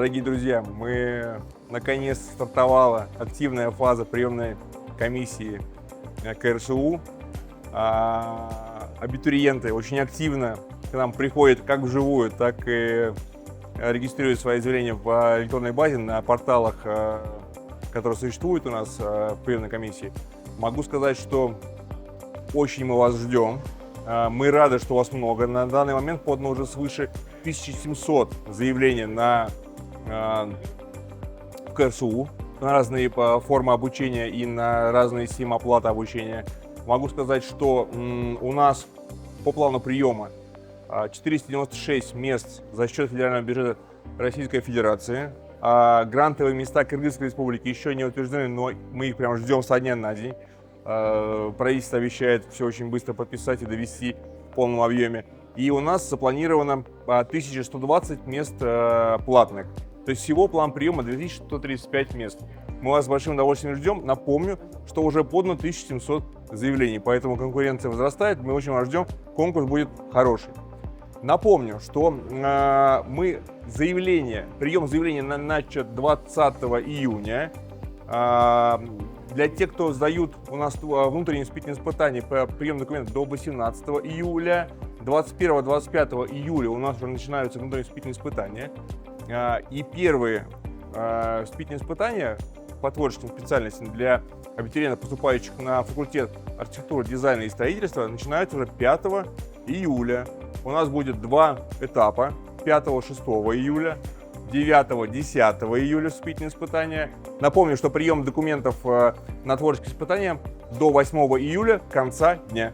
Дорогие друзья, мы наконец стартовала активная фаза приемной комиссии КРСУ. Абитуриенты очень активно к нам приходят как вживую, так и регистрируют свои заявления в электронной базе на порталах, которые существуют у нас в приемной комиссии. Могу сказать, что очень мы вас ждем. Мы рады, что вас много. На данный момент подано уже свыше 1700 заявлений в КРСУ на разные формы обучения и на разные системы оплаты обучения. Могу сказать, что у нас по плану приема 496 мест за счет федерального бюджета Российской Федерации. Грантовые места Кыргызской Республики еще не утверждены, но мы их прям ждем со дня на день. Правительство обещает все очень быстро подписать и довести в полном объеме. И у нас запланировано 1120 мест платных. То есть всего план приема 2135 мест. Мы вас с большим удовольствием ждем. Напомню, что уже подано 1700 заявлений, поэтому конкуренция возрастает. Мы очень вас ждем. Конкурс будет хороший. Напомню, что прием заявления начат 20 июня. Для тех, кто сдают у нас внутренние испытательные испытания по приему документов до 18 июля, 21-25 июля у нас уже начинаются внутренние испытательные испытания. И первые испытательные испытания по творческим специальностям для абитуриентов, поступающих на факультет архитектуры, дизайна и строительства, начинаются уже 5 июля. У нас будет два этапа: 5-6 июля, 9-10 июля вступительные испытания. Напомню, что прием документов на творческие испытания до 8 июля, конца дня.